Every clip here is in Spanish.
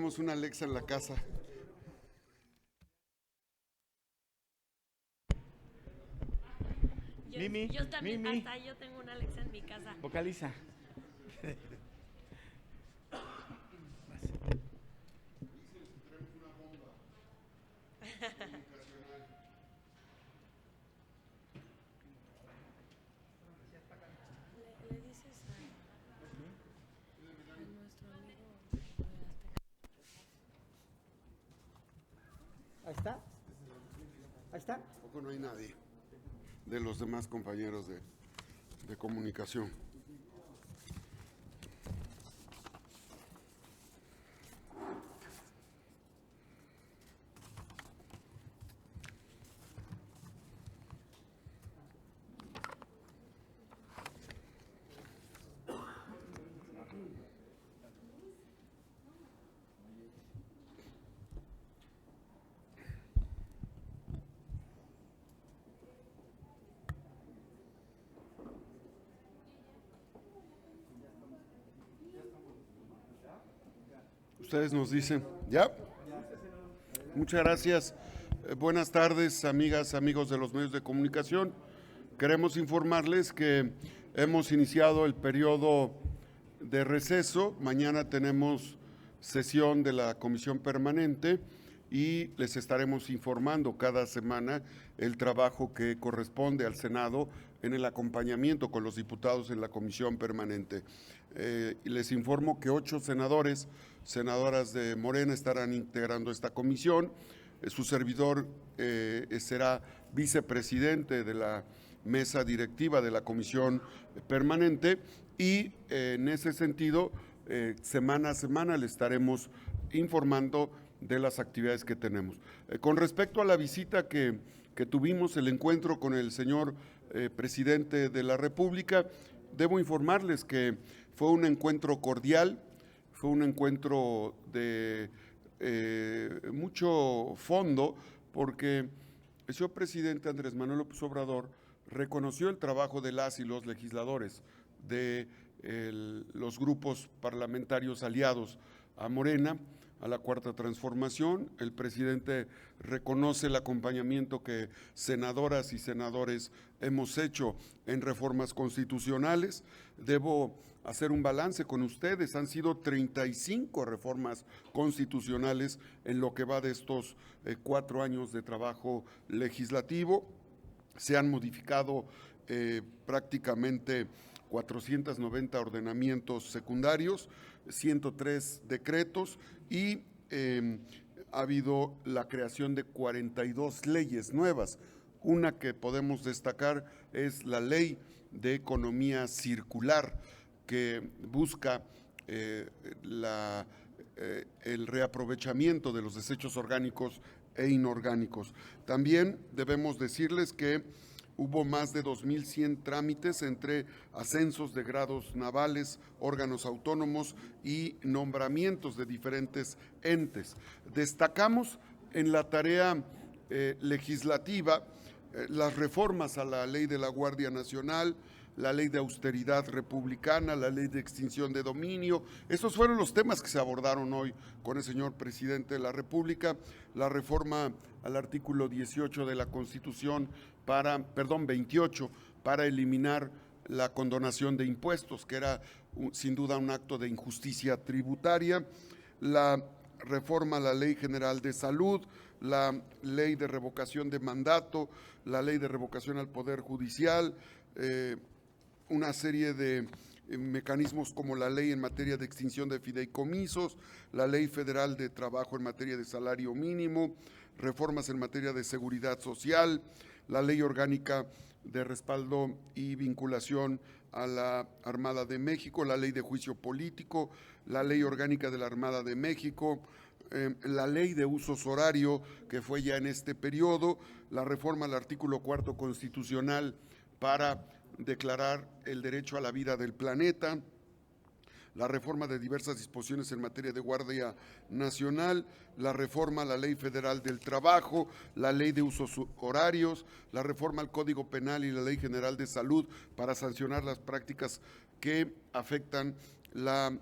tenemos una Alexa en la casa. Mimi, Yo también, Mimi, hasta yo tengo una Alexa en mi casa. vocaliza. Le dices a nuestro amigo. Ahí está. Ahí está. Tampoco no hay nadie de los demás compañeros de comunicación. Ustedes nos dicen, ¿ya? Muchas gracias. Buenas tardes, amigas, amigos de los medios de comunicación. Queremos informarles que hemos iniciado el periodo de receso. Mañana tenemos sesión de la Comisión Permanente y les estaremos informando cada semana el trabajo que corresponde al Senado en el acompañamiento con los diputados en la Comisión Permanente. Les informo que 8 senadoras de Morena estarán integrando esta comisión. Su servidor será vicepresidente de la mesa directiva de la Comisión Permanente y en ese sentido, semana a semana le estaremos informando de las actividades que tenemos. Con respecto a la visita que tuvimos, el encuentro con el señor presidente de la República, debo informarles que fue un encuentro cordial, fue un encuentro de mucho fondo, porque el señor presidente Andrés Manuel López Obrador reconoció el trabajo de las y los legisladores de los grupos parlamentarios aliados a Morena, a la Cuarta Transformación. El presidente reconoce el acompañamiento que senadoras y senadores hemos hecho en reformas constitucionales. Debo hacer un balance con ustedes. Han sido 35 reformas constitucionales en lo que va de estos 4 años de trabajo legislativo. Se han modificado prácticamente 490 ordenamientos secundarios, 103 decretos y ha habido la creación de 42 leyes nuevas. Una que podemos destacar es la Ley de Economía Circular, que busca el reaprovechamiento de los desechos orgánicos e inorgánicos. También debemos decirles que hubo más de 2,100 trámites entre ascensos de grados navales, órganos autónomos y nombramientos de diferentes entes. Destacamos en la tarea legislativa las reformas a la Ley de la Guardia Nacional, la Ley de Austeridad Republicana, la Ley de Extinción de Dominio. Esos fueron los temas que se abordaron hoy con el señor presidente de la República. La reforma al artículo 18 de la Constitución 28, para eliminar la condonación de impuestos, que era sin duda un acto de injusticia tributaria. La reforma a la Ley General de Salud, la Ley de Revocación de Mandato, la Ley de Revocación al Poder Judicial, una serie de mecanismos como la ley en materia de extinción de fideicomisos, la Ley Federal de Trabajo en materia de salario mínimo, reformas en materia de seguridad social, la Ley Orgánica de Respaldo y Vinculación a la Armada de México, la Ley de Juicio Político, la Ley Orgánica de la Armada de México, la Ley de Usos Horario, que fue ya en este periodo, la reforma al artículo 4 constitucional para declarar el derecho a la vida del planeta, la reforma de diversas disposiciones en materia de Guardia Nacional, la reforma a la Ley Federal del Trabajo, la Ley de Usos Horarios, la reforma al Código Penal y la Ley General de Salud para sancionar las prácticas que afectan la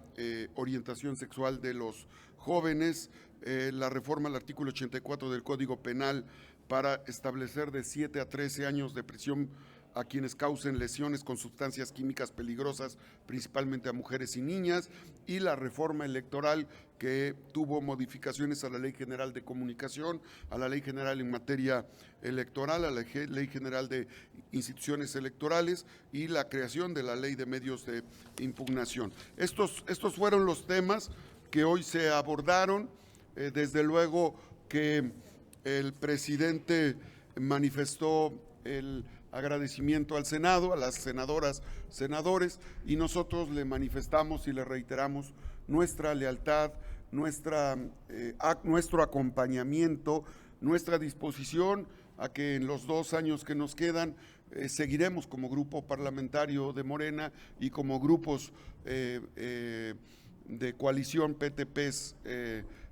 orientación sexual de los jóvenes, la reforma al artículo 84 del Código Penal para establecer de 7 a 13 años de prisión a quienes causen lesiones con sustancias químicas peligrosas, principalmente a mujeres y niñas, y la reforma electoral que tuvo modificaciones a la Ley General de Comunicación, a la Ley General en materia electoral, a la Ley General de Instituciones Electorales y la creación de la Ley de Medios de Impugnación. Estos fueron los temas que hoy se abordaron. Desde luego que el presidente manifestó el agradecimiento al Senado, a las senadoras, senadores, y nosotros le manifestamos y le reiteramos nuestra lealtad, nuestro acompañamiento, nuestra disposición a que en los 2 años que nos quedan seguiremos como grupo parlamentario de Morena y como grupos de coalición PTPs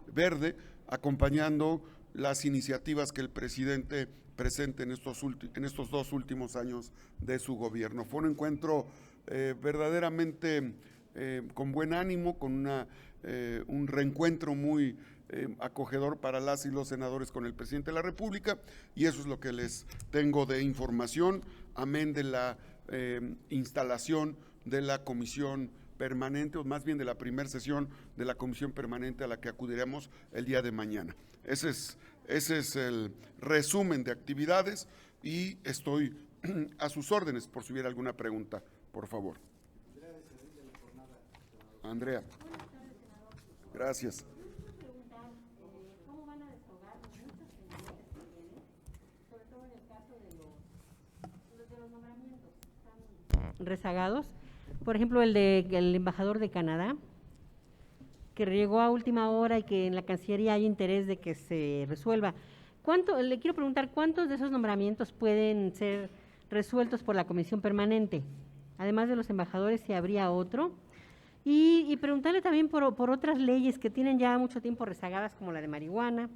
Verde, acompañando las iniciativas que el presidente presente en estos 2 últimos años de su gobierno. Fue un encuentro verdaderamente con buen ánimo, con un reencuentro muy acogedor para las y los senadores con el presidente de la República, y eso es lo que les tengo de información, amén de la instalación de la comisión permanente, o más bien de la primera sesión de la comisión permanente a la que acudiremos el día de mañana. Ese es el resumen de actividades y estoy a sus órdenes por si hubiera alguna pregunta, por favor. Andrea. Gracias. ¿Cómo van a desahogar los muchos pendientes que tienen, sobre todo en el caso de los nombramientos? Están rezagados. Por ejemplo, el embajador de Canadá, que llegó a última hora y que en la Cancillería hay interés de que se resuelva. Le quiero preguntar, ¿cuántos de esos nombramientos pueden ser resueltos por la Comisión Permanente? Además de los embajadores, si habría otro. Y preguntarle también por otras leyes que tienen ya mucho tiempo rezagadas, como la de marihuana,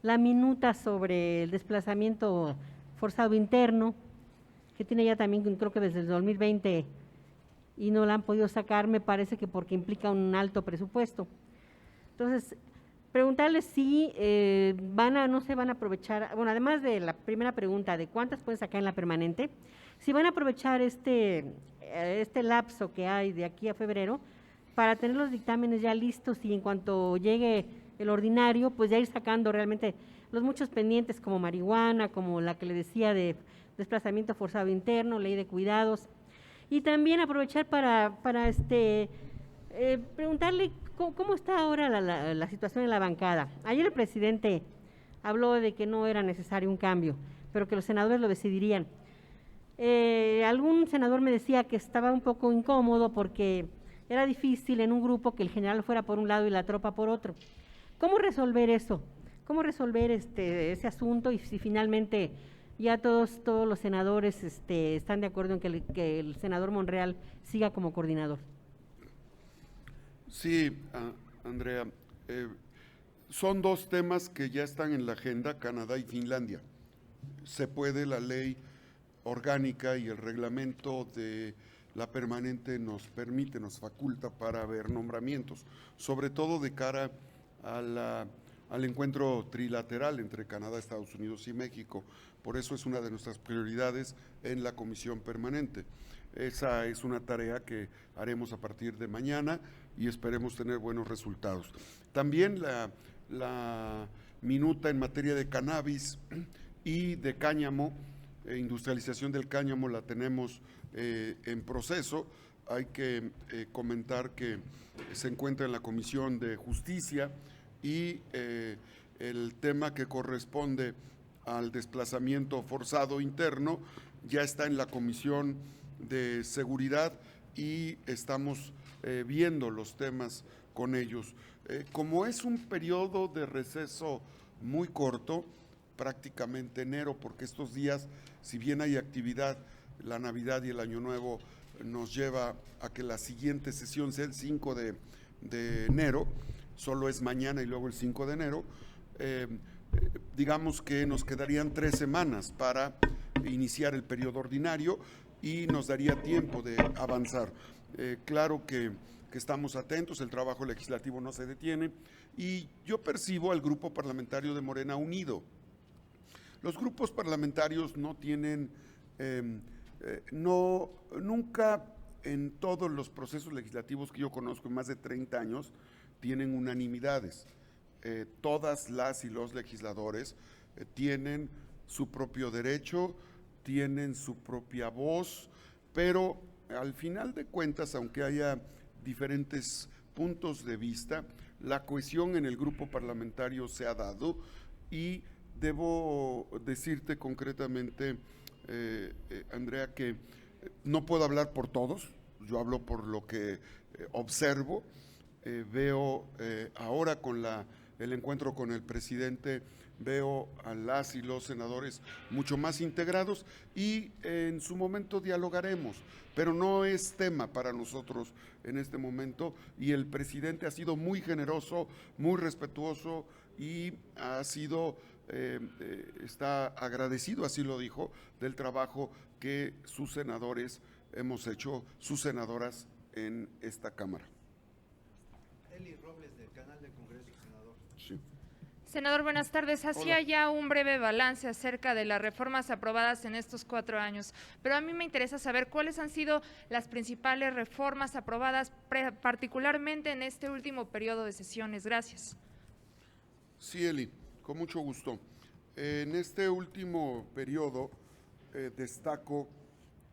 la minuta sobre el desplazamiento forzado interno, que tiene ya también, creo que desde el 2020, y no la han podido sacar, me parece que porque implica un alto presupuesto. Entonces, preguntarles si no se van a aprovechar, bueno, además de la primera pregunta de cuántas pueden sacar en la permanente, si van a aprovechar este lapso que hay de aquí a febrero para tener los dictámenes ya listos y en cuanto llegue el ordinario, pues ya ir sacando realmente los muchos pendientes como marihuana, como la que le decía de desplazamiento forzado interno, ley de cuidados, y también aprovechar para preguntarle cómo está ahora la situación en la bancada. Ayer el presidente habló de que no era necesario un cambio, pero que los senadores lo decidirían. Algún senador me decía que estaba un poco incómodo porque era difícil en un grupo que el general fuera por un lado y la tropa por otro. ¿Cómo resolver eso? ¿Cómo resolver ese asunto? Y si finalmente ya todos los senadores están de acuerdo en que el senador Monreal siga como coordinador. Sí, Andrea, son 2 temas que ya están en la agenda, Canadá y Finlandia. Se puede, la ley orgánica y el reglamento de la permanente nos permite, nos faculta para ver nombramientos, sobre todo de cara al encuentro trilateral entre Canadá, Estados Unidos y México. Por eso es una de nuestras prioridades en la comisión permanente. Esa es una tarea que haremos a partir de mañana y esperemos tener buenos resultados. También la minuta en materia de cannabis y de cáñamo, industrialización del cáñamo, la tenemos en proceso. Hay que comentar que se encuentra en la Comisión de Justicia y el tema que corresponde al desplazamiento forzado interno ya está en la Comisión de Seguridad y estamos viendo los temas con ellos. Como es un periodo de receso muy corto, prácticamente enero, porque estos días, si bien hay actividad, la Navidad y el Año Nuevo nos lleva a que la siguiente sesión sea el 5 de enero, solo es mañana y luego el 5 de enero, digamos que nos quedarían 3 semanas para iniciar el periodo ordinario y nos daría tiempo de avanzar. Claro que estamos atentos, el trabajo legislativo no se detiene Y yo percibo al grupo parlamentario de Morena unido. Los grupos parlamentarios no tienen, nunca en todos los procesos legislativos que yo conozco en más de 30 años, tienen unanimidades. Todas las y los legisladores tienen su propio derecho, tienen su propia voz, pero al final de cuentas, aunque haya diferentes puntos de vista, la cohesión en el grupo parlamentario se ha dado y debo decirte concretamente, Andrea, que no puedo hablar por todos, yo hablo por lo que observo, veo ahora con el encuentro con el presidente, veo a las y los senadores mucho más integrados y en su momento dialogaremos, pero no es tema para nosotros en este momento y el presidente ha sido muy generoso, muy respetuoso y ha sido, está agradecido, así lo dijo, del trabajo que sus senadores hemos hecho, sus senadoras en esta Cámara. Eli Robles, del canal del Congreso, senador. Sí. Senador, buenas tardes. Hacía Hola. ya un breve balance acerca de las reformas aprobadas en estos 4 años, pero a mí me interesa saber cuáles han sido las principales reformas aprobadas, particularmente en este último periodo de sesiones. Gracias. Sí, Eli, con mucho gusto. En este último periodo destaco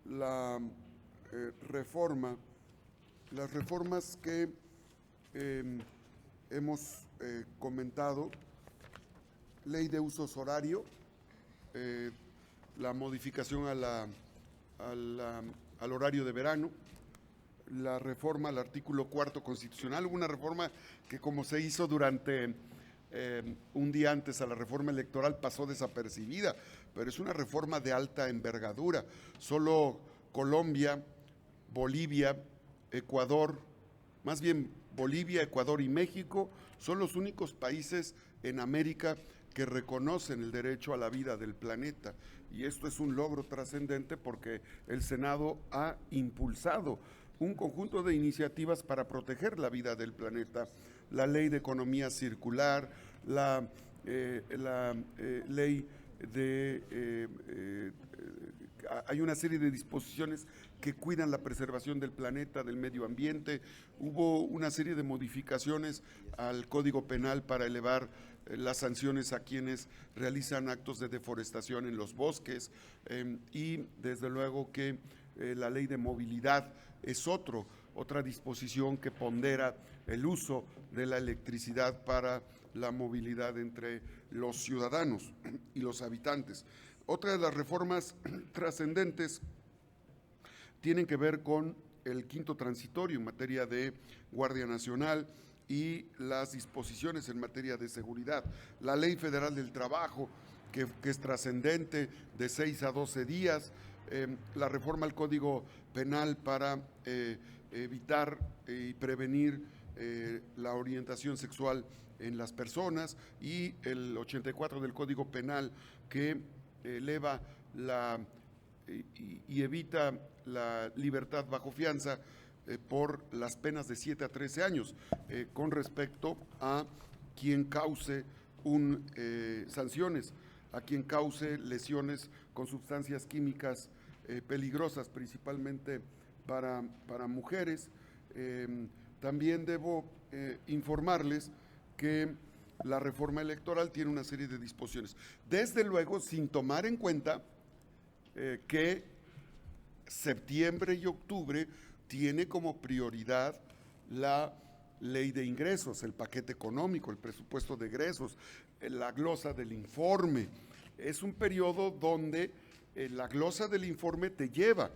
la las reformas que hemos comentado, ley de usos horario, la modificación al horario de verano, la reforma al artículo 4 constitucional, una reforma que como se hizo durante un día antes a la reforma electoral pasó desapercibida, pero es una reforma de alta envergadura. Solo Colombia, Bolivia, Ecuador, más bien Bolivia, Ecuador y México son los únicos países en América que reconocen el derecho a la vida del planeta. Y esto es un logro trascendente porque el Senado ha impulsado un conjunto de iniciativas para proteger la vida del planeta. La ley de economía circular, la ley de… hay una serie de disposiciones que cuidan la preservación del planeta, del medio ambiente. Hubo una serie de modificaciones al Código Penal para elevar las sanciones a quienes realizan actos de deforestación en los bosques y desde luego que la ley de movilidad es otra disposición que pondera el uso de la electricidad para la movilidad entre los ciudadanos y los habitantes. Otra de las reformas trascendentes tienen que ver con el quinto transitorio en materia de Guardia Nacional y las disposiciones en materia de seguridad. La Ley Federal del Trabajo, que es trascendente, de 6 a 12 días, la reforma al Código Penal para evitar y prevenir la orientación sexual en las personas y el 84 del Código Penal que eleva y evita la libertad bajo fianza por las penas de 7 a 13 años con respecto a quien cause sanciones, a quien cause lesiones con sustancias químicas peligrosas, principalmente para mujeres. También debo informarles que la reforma electoral tiene una serie de disposiciones. Desde luego, sin tomar en cuenta que septiembre y octubre tiene como prioridad la ley de ingresos, el paquete económico, el presupuesto de egresos, la glosa del informe. Es un periodo donde la glosa del informe te lleva,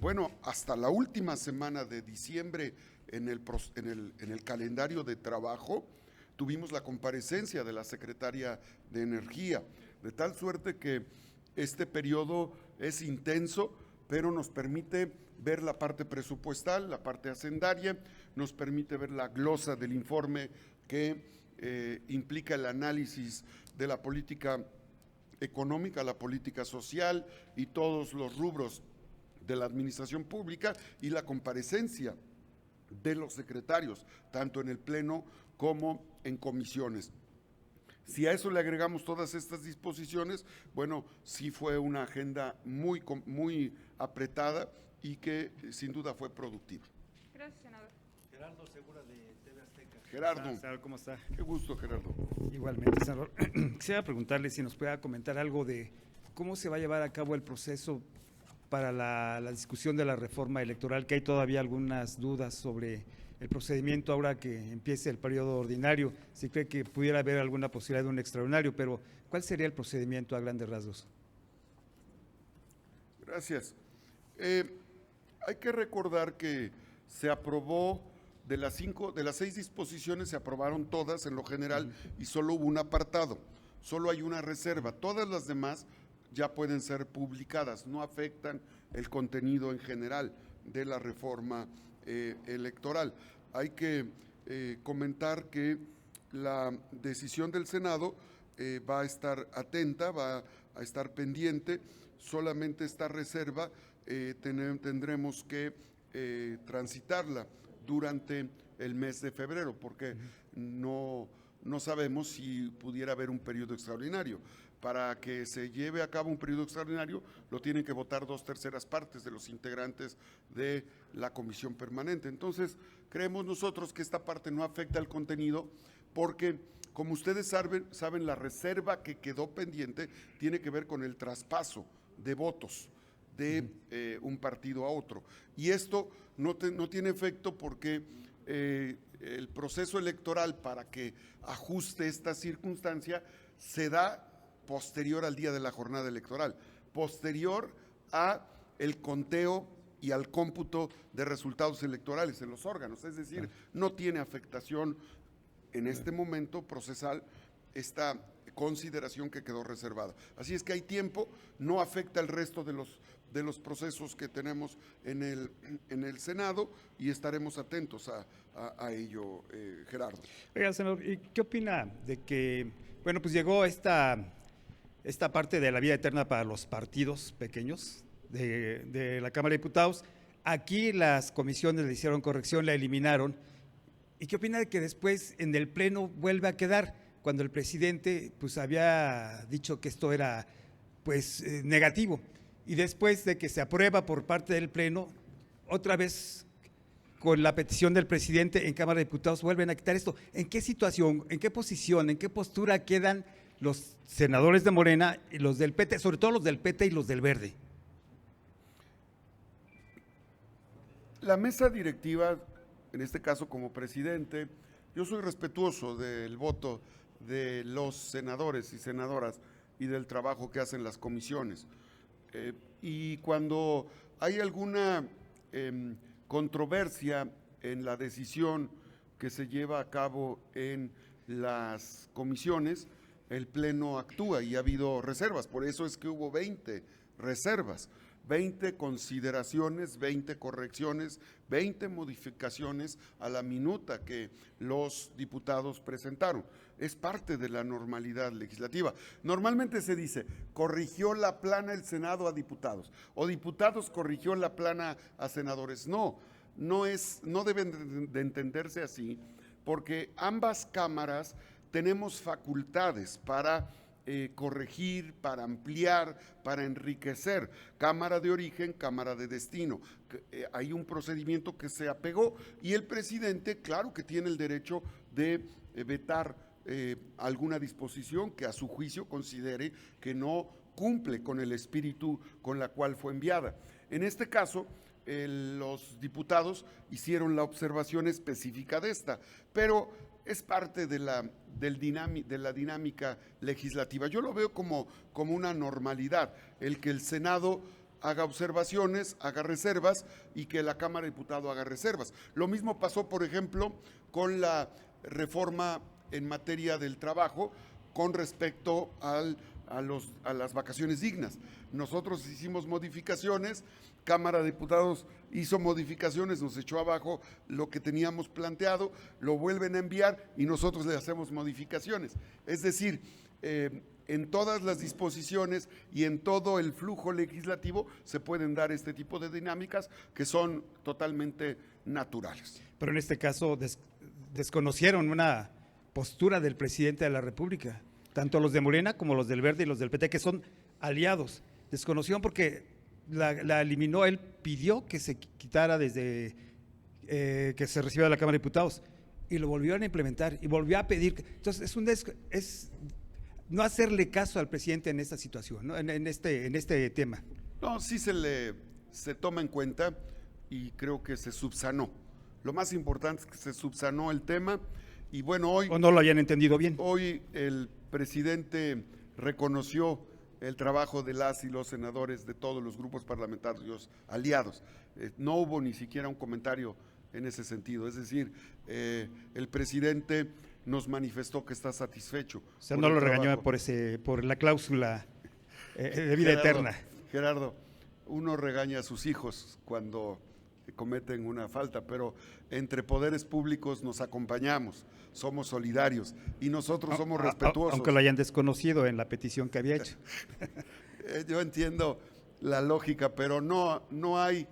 bueno, hasta la última semana de diciembre en el calendario de trabajo. Tuvimos la comparecencia de la secretaria de Energía, de tal suerte que este periodo es intenso, pero nos permite ver la parte presupuestal, la parte hacendaria, nos permite ver la glosa del informe que implica el análisis de la política económica, la política social y todos los rubros de la administración pública y la comparecencia de los secretarios, tanto en el Pleno como en comisiones. Si a eso le agregamos todas estas disposiciones, bueno, sí fue una agenda muy apretada y que sin duda fue productiva. Gracias, senador. Gerardo Segura de TV Azteca. Gerardo, Senador, ¿cómo está? qué gusto, Gerardo. Igualmente, senador. Quisiera preguntarle si nos pueda comentar algo de cómo se va a llevar a cabo el proceso para la discusión de la reforma electoral, que hay todavía algunas dudas sobre el procedimiento ahora que empiece el periodo ordinario. Si cree que pudiera haber alguna posibilidad de un extraordinario, pero ¿cuál sería el procedimiento a grandes rasgos? Gracias. Hay que recordar que se aprobó de las 6 disposiciones, se aprobaron todas en lo general y solo hubo un apartado, solo hay una reserva. Todas las demás ya pueden ser publicadas, no afectan el contenido en general de la reforma electoral. Hay que comentar que la decisión del Senado va a estar atenta, va a estar pendiente. Solamente esta reserva tendremos que transitarla durante el mes de febrero, porque no sabemos si pudiera haber un periodo extraordinario. Para que se lleve a cabo un periodo extraordinario, lo tienen que votar 2/3 partes de los integrantes de la comisión permanente. Entonces, creemos nosotros que esta parte no afecta al contenido, porque, como ustedes saben, la reserva que quedó pendiente tiene que ver con el traspaso de votos de un partido a otro. Y esto no tiene efecto porque el proceso electoral, para que ajuste esta circunstancia, se da posterior al día de la jornada electoral, posterior a el conteo y al cómputo de resultados electorales en los órganos. Es decir, no tiene afectación en este momento procesal esta consideración que quedó reservada. Así es que hay tiempo, no afecta el resto de los procesos que tenemos en el Senado y estaremos atentos a ello, Gerardo. Oiga, senador, ¿y qué opina de que, bueno, pues llegó esta parte de la vida eterna para los partidos pequeños de la Cámara de Diputados? Aquí las comisiones le hicieron corrección, la eliminaron. ¿Y qué opina de que después en el Pleno vuelve a quedar, cuando el presidente pues había dicho que esto era pues negativo? Y después de que se aprueba por parte del Pleno, otra vez con la petición del presidente en Cámara de Diputados vuelven a quitar esto. ¿En qué situación, en qué posición, en qué postura quedan los senadores de Morena y los del PT, sobre todo los del PT y los del Verde? La mesa directiva, en este caso como presidente, yo soy respetuoso del voto de los senadores y senadoras y del trabajo que hacen las comisiones. Y cuando hay alguna controversia en la decisión que se lleva a cabo en las comisiones, el Pleno actúa y ha habido reservas. Por eso es que hubo 20 reservas, 20 consideraciones, 20 correcciones, 20 modificaciones a la minuta que los diputados presentaron. Es parte de la normalidad legislativa. Normalmente se dice, corrigió la plana el Senado a diputados, o diputados corrigió la plana a senadores. No deben de entenderse así, porque ambas cámaras tenemos facultades para corregir, para ampliar, para enriquecer. Cámara de origen, cámara de destino. Hay un procedimiento que se apegó y el presidente, claro que tiene el derecho de vetar alguna disposición que a su juicio considere que no cumple con el espíritu con la cual fue enviada. En este caso, los diputados hicieron la observación específica de esta, pero es parte de la dinámica legislativa. Yo lo veo como una normalidad, el que el Senado haga observaciones, haga reservas y que la Cámara de Diputados haga reservas. Lo mismo pasó, por ejemplo, con la reforma en materia del trabajo con respecto a las vacaciones dignas. Nosotros hicimos modificaciones, Cámara de Diputados hizo modificaciones, nos echó abajo lo que teníamos planteado, lo vuelven a enviar y nosotros le hacemos modificaciones. Es decir, en todas las disposiciones y en todo el flujo legislativo se pueden dar este tipo de dinámicas que son totalmente naturales. Pero en este caso desconocieron postura del presidente de la República, tanto los de Morena como los del Verde y los del PT, que son aliados. Desconocieron porque la eliminó, él pidió que se quitara desde que se recibiera de la Cámara de Diputados y lo volvieron a implementar y volvió a pedir. Entonces es no hacerle caso al presidente en esta situación, ¿no? en este tema. No, sí se toma en cuenta y creo que se subsanó. Lo más importante es que se subsanó el tema y bueno, hoy… ¿O no lo habían entendido bien? Hoy el presidente reconoció el trabajo de las y los senadores de todos los grupos parlamentarios aliados. No hubo ni siquiera un comentario en ese sentido. Es decir, el presidente nos manifestó que está satisfecho. O sea, no lo regañó por la cláusula de vida eterna. Gerardo, uno regaña a sus hijos cuando cometen una falta, pero entre poderes públicos nos acompañamos, somos solidarios y nosotros somos respetuosos. Aunque lo hayan desconocido en la petición que había hecho. Yo entiendo la lógica, pero no hay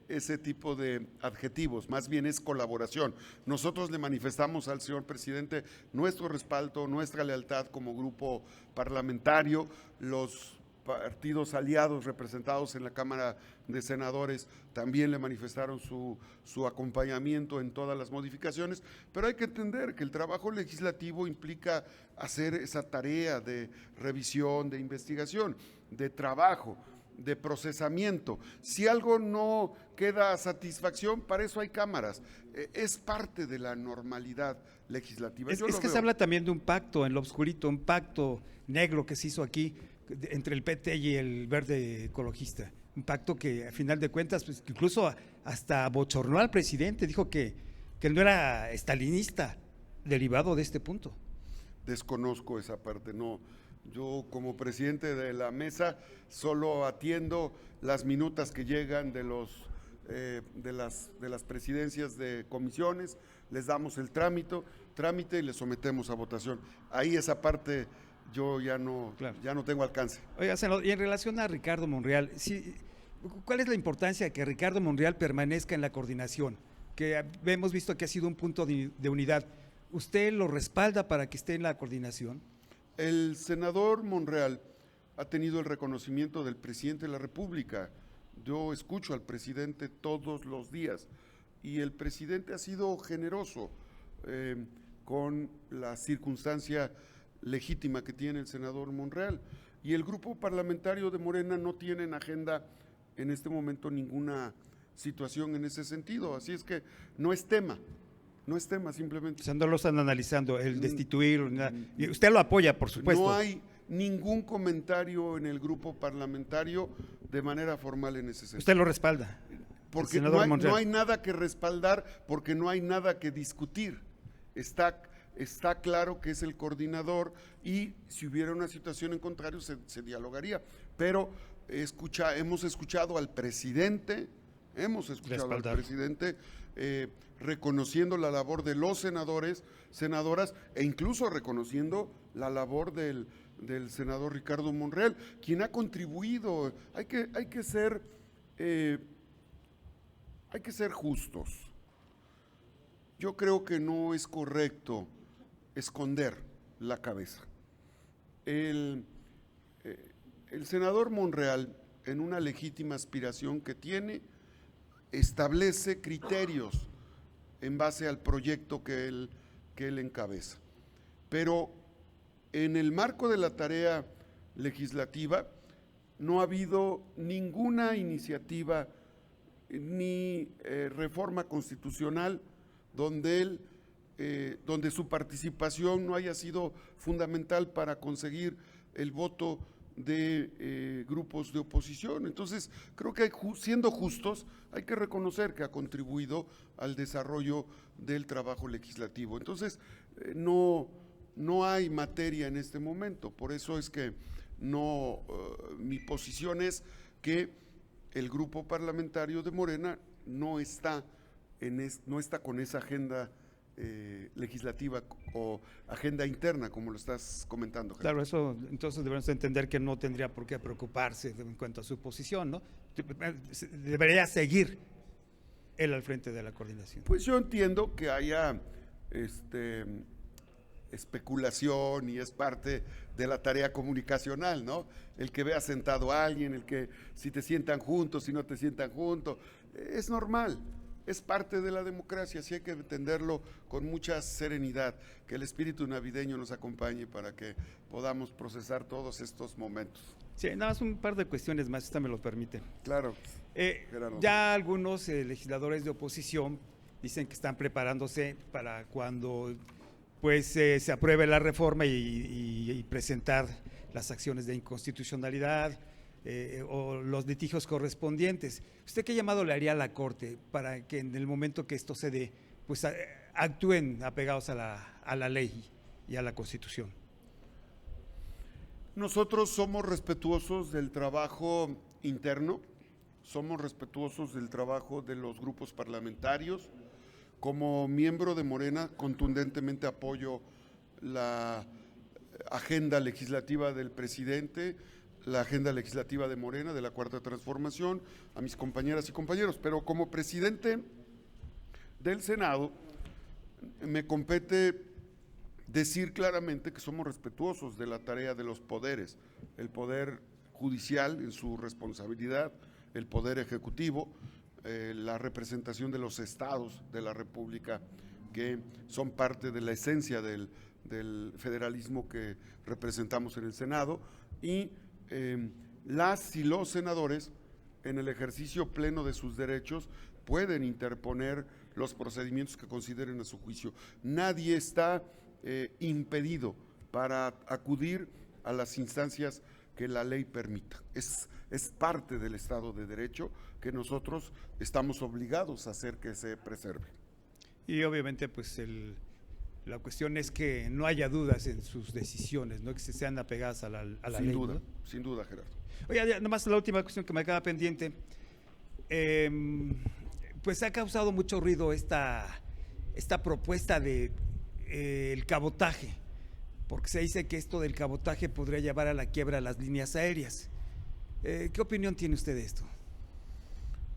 ese tipo de adjetivos, más bien es colaboración. Nosotros le manifestamos al señor presidente nuestro respaldo, nuestra lealtad como grupo parlamentario, los partidos aliados representados en la Cámara de Senadores también le manifestaron su acompañamiento en todas las modificaciones, pero hay que entender que el trabajo legislativo implica hacer esa tarea de revisión, de investigación, de trabajo, de procesamiento. Si algo no queda a satisfacción, para eso hay cámaras. Es parte de la normalidad legislativa. Es que se habla también de un pacto en lo oscurito, un pacto negro que se hizo aquí entre el PT y el Verde Ecologista. Un pacto que a final de cuentas, pues, incluso hasta bochornó al presidente, dijo que él no era estalinista, derivado de este punto. Desconozco esa parte, no. Yo como presidente de la mesa solo atiendo las minutas que llegan de las presidencias de comisiones, les damos el trámite y les sometemos a votación. Ahí esa parte yo ya no tengo alcance. Oiga, senador, y en relación a Ricardo Monreal, ¿cuál es la importancia de que Ricardo Monreal permanezca en la coordinación? Que hemos visto que ha sido un punto de unidad. ¿Usted lo respalda para que esté en la coordinación? El senador Monreal ha tenido el reconocimiento del presidente de la República. Yo escucho al presidente todos los días y el presidente ha sido generoso con la circunstancia legítima que tiene el senador Monreal. Y el grupo parlamentario de Morena no tiene en agenda en este momento ninguna situación en ese sentido. Así es que no es tema simplemente. O sea, no lo están analizando, el destituir, y usted lo apoya, por supuesto. No hay ningún comentario en el grupo parlamentario de manera formal en ese sentido. ¿Usted lo respalda? Porque no hay nada que respaldar, porque no hay nada que discutir. Está claro que es el coordinador y si hubiera una situación en contrario se dialogaría. Pero hemos escuchado al presidente, reconociendo la labor de los senadores, senadoras e incluso reconociendo la labor del senador Ricardo Monreal, quien ha contribuido. Hay que ser justos. Yo creo que no es correcto esconder la cabeza. El senador Monreal, en una legítima aspiración que tiene, establece criterios en base al proyecto que él encabeza. Pero en el marco de la tarea legislativa no ha habido ninguna iniciativa ni reforma constitucional donde su participación no haya sido fundamental para conseguir el voto de grupos de oposición. Entonces, creo que siendo justos, hay que reconocer que ha contribuido al desarrollo del trabajo legislativo. Entonces, no hay materia en este momento, por eso es que mi posición es que el grupo parlamentario de Morena no está con esa agenda legislativa o agenda interna, como lo estás comentando. Claro, eso entonces debemos entender que no tendría por qué preocuparse en cuanto a su posición, ¿no? Debería seguir él al frente de la coordinación. Pues yo entiendo que haya especulación y es parte de la tarea comunicacional, ¿no? El que vea sentado a alguien, el que si te sientan juntos, si no te sientan juntos, es normal, es parte de la democracia, así hay que entenderlo con mucha serenidad, que el espíritu navideño nos acompañe para que podamos procesar todos estos momentos. Sí, nada más un par de cuestiones más, si usted me lo permite. Claro, Gerardo. Ya algunos legisladores de oposición dicen que están preparándose para cuando pues se apruebe la reforma y presentar las acciones de inconstitucionalidad o los litigios correspondientes. ¿Usted qué llamado le haría a la Corte para que en el momento que esto se dé, pues actúen apegados a la ley y a la Constitución? Nosotros somos respetuosos del trabajo interno, somos respetuosos del trabajo de los grupos parlamentarios. Como miembro de Morena, contundentemente apoyo la agenda legislativa del presidente, la agenda legislativa de Morena, de la Cuarta Transformación, a mis compañeras y compañeros, pero como presidente del Senado, me compete decir claramente que somos respetuosos de la tarea de los poderes, el poder judicial en su responsabilidad, el poder ejecutivo, la representación de los estados de la República, que son parte de la esencia del federalismo que representamos en el Senado, y las y los senadores, en el ejercicio pleno de sus derechos, pueden interponer los procedimientos que consideren a su juicio. Nadie está impedido para acudir a las instancias que la ley permita. Es parte del Estado de Derecho que nosotros estamos obligados a hacer que se preserve. Y obviamente pues la cuestión es que no haya dudas en sus decisiones, ¿no? Que se sean apegadas a la ley. Sin duda, Gerardo. Oye, ya, nomás la última cuestión que me queda pendiente. Pues ha causado mucho ruido esta propuesta de el cabotaje, porque se dice que esto del cabotaje podría llevar a la quiebra a las líneas aéreas. ¿Qué opinión tiene usted de esto?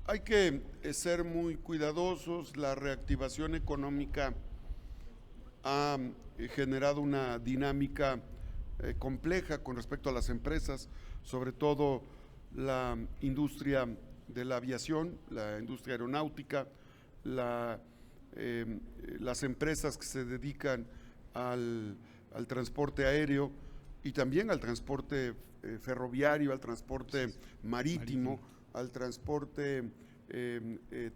Hay que ser muy cuidadosos. La reactivación económica ha generado una dinámica compleja con respecto a las empresas, sobre todo la industria de la aviación, la industria aeronáutica, las empresas que se dedican al transporte aéreo y también al transporte ferroviario, al transporte marítimo, al transporte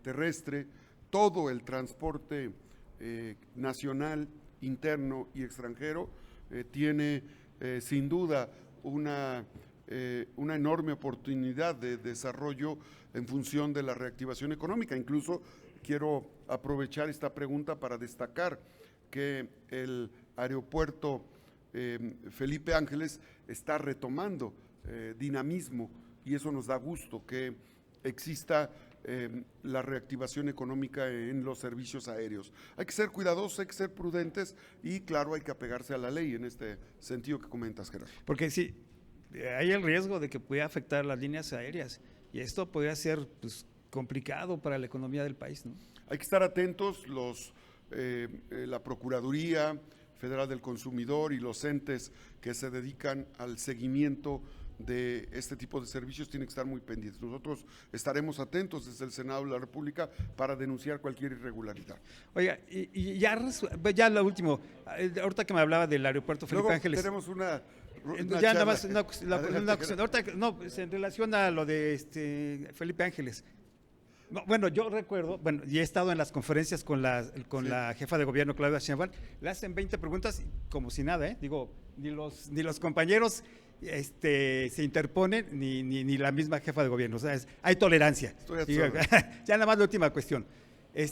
terrestre, todo el transporte nacional, interno y extranjero tiene sin duda una enorme oportunidad de desarrollo en función de la reactivación económica. Incluso quiero aprovechar esta pregunta para destacar que el aeropuerto Felipe Ángeles está retomando dinamismo y eso nos da gusto que exista la reactivación económica en los servicios aéreos. Hay que ser cuidadosos, hay que ser prudentes y claro, hay que apegarse a la ley en este sentido que comentas, Gerardo. Porque sí, hay el riesgo de que pueda afectar las líneas aéreas y esto podría ser pues, complicado para la economía del país, ¿no? Hay que estar atentos, la Procuraduría Federal del Consumidor y los entes que se dedican al seguimiento de este tipo de servicios tienen que estar muy pendientes. Nosotros estaremos atentos desde el Senado de la República para denunciar cualquier irregularidad. Oiga, y ya lo último, ahorita que me hablaba del aeropuerto Felipe Luego Ángeles. tenemos una Ya charla. nada más una cuestión. Ahorita, no, pues, en relación a lo de Felipe Ángeles. No, bueno, yo recuerdo, y he estado en las conferencias con la jefa de gobierno, Claudia Sheinbaum, le hacen 20 preguntas como si nada, digo, ni los compañeros se interponen, ni la misma jefa de gobierno, o sea, hay tolerancia. Digo, ya nada más la última cuestión.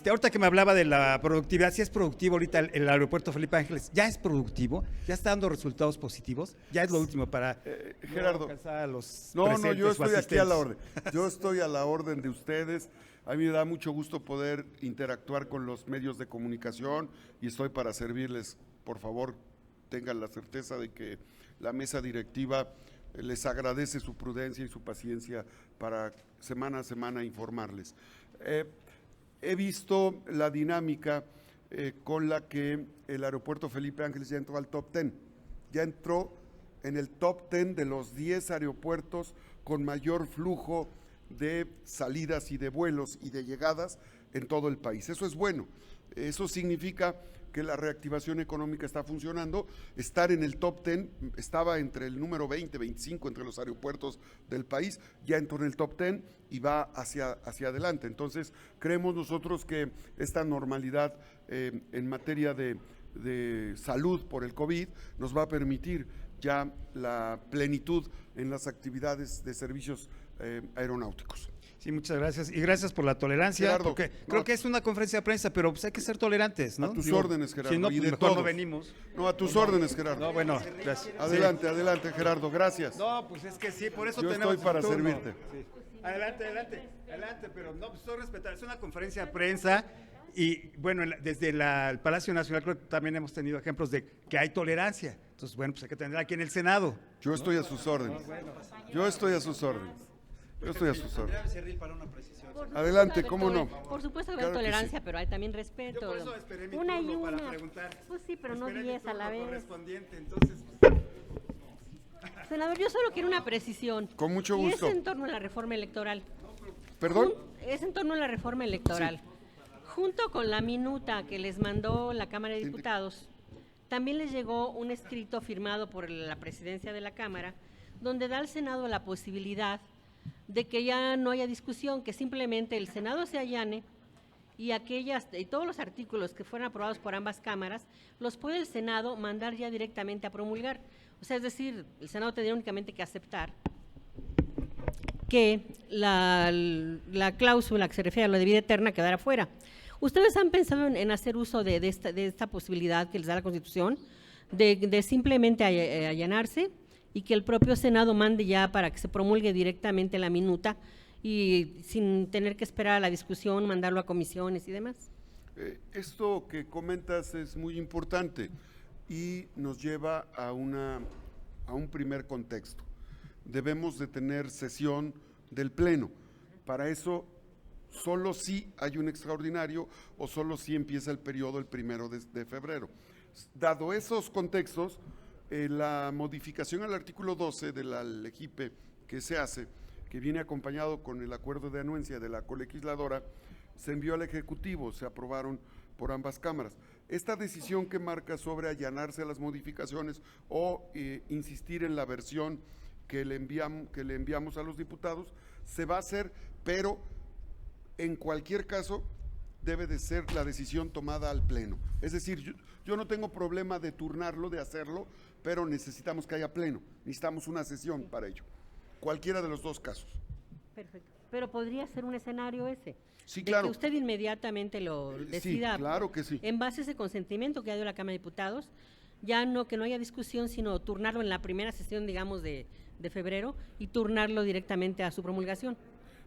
Ahorita que me hablaba de la productividad, si es productivo ahorita el aeropuerto Felipe Ángeles, ¿ya es productivo? ¿Ya está dando resultados positivos? Ya es lo último para Gerardo, a los no, yo estoy aquí a la orden. asistentes. Yo estoy a la orden de ustedes. A mí me da mucho gusto poder interactuar con los medios de comunicación y estoy para servirles. Por favor, tengan la certeza de que la mesa directiva les agradece su prudencia y su paciencia para semana a semana informarles. He visto la dinámica con la que el aeropuerto Felipe Ángeles ya entró al top 10. Ya entró en el top 10 de los 10 aeropuertos con mayor flujo de salidas y de vuelos y de llegadas en todo el país. Eso es bueno. Eso significa que la reactivación económica está funcionando. Estar en el top 10, estaba entre el número 20, 25 entre los aeropuertos del país, ya entró en el top 10 y va hacia adelante. Entonces, creemos nosotros que esta normalidad en materia de salud por el COVID nos va a permitir ya la plenitud en las actividades de servicios aeronáuticos. Sí, muchas gracias. Y gracias por la tolerancia, Gerardo, porque creo que es una conferencia de prensa, pero pues hay que ser tolerantes, ¿no? A tus órdenes, Gerardo, Si no, y pues de mejor no todos. venimos. No, a tus órdenes, Gerardo. No, bueno, gracias. Adelante, adelante, Gerardo, gracias. No, pues es que sí, por eso Yo tenemos estoy para tu turno. servirte. Sí. Adelante, pero no, pues estoy respetando. Es una conferencia de prensa y, bueno, desde el Palacio Nacional creo que también hemos tenido ejemplos de que hay tolerancia. Entonces, bueno, pues hay que tenerla aquí en el Senado. Yo estoy a sus órdenes. Yo estoy a sus órdenes. Yo estoy a sus órdenes. Becerril, para una precisión. Por supuesto Adelante, que ¿cómo no? Por supuesto que Claro hay que tolerancia, sí. pero hay también respeto. Yo por eso esperé mi una y turno para una. preguntar. Pues sí, pero no Esperé mi 10 a la turno vez. correspondiente, entonces. Senador, yo solo quiero una precisión. Con mucho Y gusto. es en torno a la reforma electoral. ¿Perdón? Es en torno a la reforma electoral. Junto con la minuta que les mandó la Cámara de Diputados, también les llegó un escrito firmado por la presidencia de la Cámara, donde da al Senado la posibilidad de que ya no haya discusión, que simplemente el Senado se allane y todos los artículos que fueron aprobados por ambas cámaras los puede el Senado mandar ya directamente a promulgar. O sea, es decir, el Senado tendría únicamente que aceptar que la cláusula que se refiere a lo de vida eterna quedara fuera. ¿Ustedes han pensado en hacer uso de esta posibilidad que les da la Constitución, de simplemente allanarse y que el propio Senado mande ya para que se promulgue directamente la minuta y sin tener que esperar a la discusión, mandarlo a comisiones y demás? Esto que comentas es muy importante y nos lleva a un primer contexto. Debemos de tener sesión del Pleno. Para eso, solo si hay un extraordinario o solo si empieza el periodo el 1 de febrero. Dado esos contextos, la modificación al artículo 12 de la LEGIPE que se hace, que viene acompañado con el acuerdo de anuencia de la colegisladora, se envió al Ejecutivo, se aprobaron por ambas cámaras. Esta decisión que marca sobre allanarse a las modificaciones o insistir en la versión que le enviamos a los diputados, se va a hacer, pero en cualquier caso debe de ser la decisión tomada al Pleno. Es decir, yo no tengo problema de turnarlo, de hacerlo, pero necesitamos que haya Pleno, necesitamos una sesión para ello. Cualquiera de los dos casos. Perfecto. Pero podría ser un escenario ese. Sí, de claro. que usted inmediatamente lo decida. Sí, claro que sí. En base a ese consentimiento que ha dado la Cámara de Diputados, ya no que no haya discusión, sino turnarlo en la primera sesión, digamos, de febrero y turnarlo directamente a su promulgación.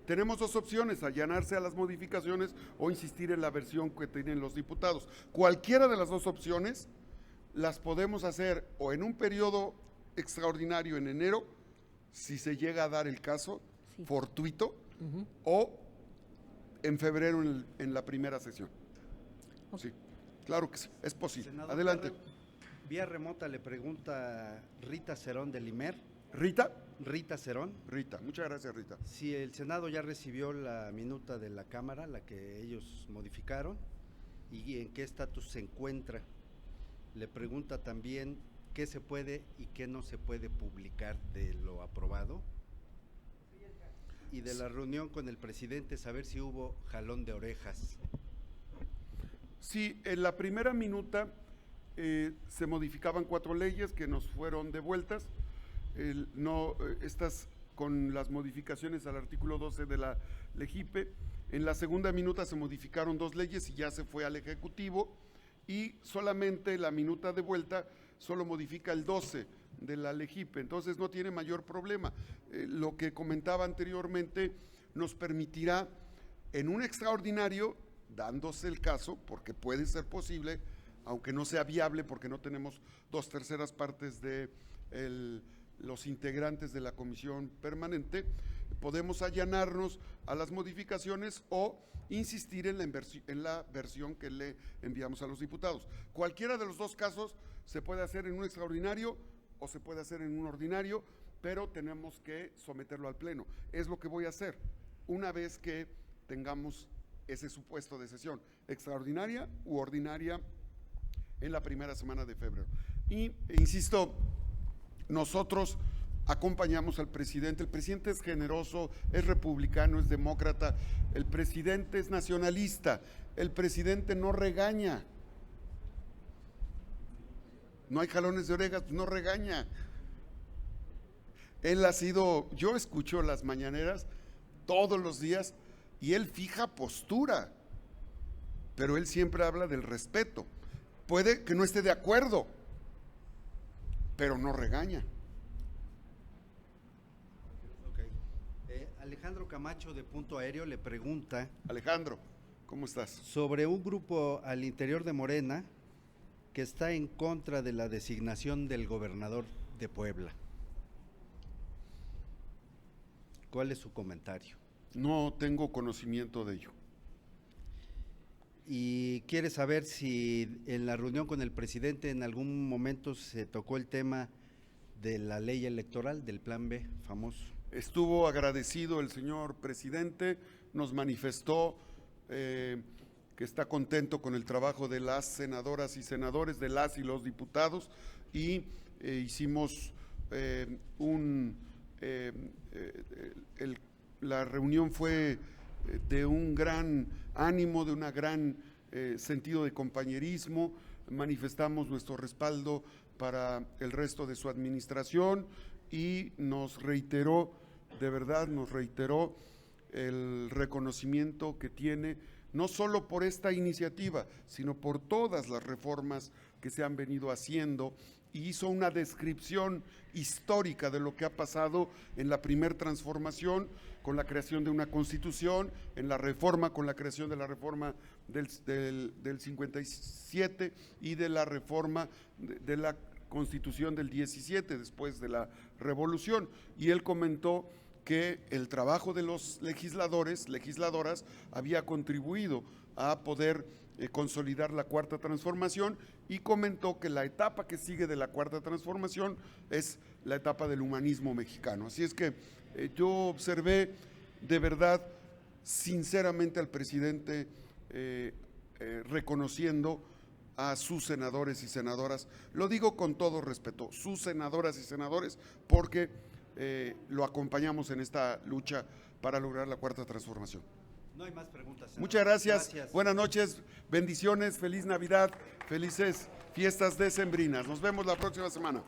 Tenemos dos opciones, allanarse a las modificaciones o insistir en la versión que tienen los diputados. Cualquiera de las dos opciones las podemos hacer o en un periodo extraordinario en enero, si se llega a dar el caso, Sí. fortuito, o en febrero en la primera sesión. Ok. Sí, claro que sí, es posible. Senador, Adelante. Vía remota le pregunta Rita Cerón del IMER. Rita, Rita, muchas gracias, Rita. si el Senado ya recibió la minuta de la Cámara, la que ellos modificaron, y en qué estatus se encuentra. Le pregunta también qué se puede y qué no se puede publicar de lo aprobado. Y de la reunión con el presidente, saber si hubo jalón de orejas. Sí, en la primera minuta se modificaban 4 leyes que nos fueron devueltas. Estas con las modificaciones al artículo 12 de la LEGIPE. En la segunda minuta se modificaron 2 leyes y ya se fue al Ejecutivo, y solamente la minuta de vuelta solo modifica el 12 de la LEGIPE, entonces no tiene mayor problema. Lo que comentaba anteriormente nos permitirá en un extraordinario, dándose el caso, porque puede ser posible, aunque no sea viable porque no tenemos 2/3 partes de los integrantes de la comisión permanente, podemos allanarnos a las modificaciones o insistir en la versión que le enviamos a los diputados. Cualquiera de los dos casos se puede hacer en un extraordinario o se puede hacer en un ordinario, pero tenemos que someterlo al Pleno. Es lo que voy a hacer una vez que tengamos ese supuesto de sesión, extraordinaria u ordinaria, en la primera semana de febrero. Y, insisto, nosotros acompañamos al presidente. El presidente es generoso, es republicano, es demócrata. El presidente es nacionalista. El presidente no regaña. No hay jalones de orejas, no regaña. Él ha sido, yo escucho las mañaneras todos los días y él fija postura, pero él siempre habla del respeto. Puede que no esté de acuerdo, pero no regaña. Alejandro Camacho de Punto Aéreo le pregunta Alejandro, ¿cómo estás? sobre un grupo al interior de Morena que está en contra de la designación del gobernador de Puebla. ¿Cuál es su comentario? No tengo conocimiento de ello. Y quiere saber si en la reunión con el presidente en algún momento se tocó el tema de la ley electoral, del Plan B famoso. Estuvo agradecido el señor presidente, nos manifestó que está contento con el trabajo de las senadoras y senadores, de las y los diputados, y hicimos la reunión fue de un gran ánimo, de un gran sentido de compañerismo. Manifestamos nuestro respaldo para el resto de su administración y nos reiteró, de verdad nos reiteró el reconocimiento que tiene, no solo por esta iniciativa, sino por todas las reformas que se han venido haciendo, y hizo una descripción histórica de lo que ha pasado en la primer transformación con la creación de una constitución, en la reforma con la creación de la reforma del 57 y de la reforma de la constitución del 17 después de la revolución, y él comentó que el trabajo de los legisladores, legisladoras, había contribuido a poder consolidar la cuarta transformación, y comentó que la etapa que sigue de la cuarta transformación es la etapa del humanismo mexicano. Así es que yo observé de verdad, sinceramente, al presidente reconociendo a sus senadores y senadoras. Lo digo con todo respeto, sus senadoras y senadores, porque lo acompañamos en esta lucha para lograr la cuarta transformación. No hay más preguntas. Senador. Muchas gracias. Buenas noches, bendiciones, feliz Navidad, felices fiestas decembrinas. Nos vemos la próxima semana.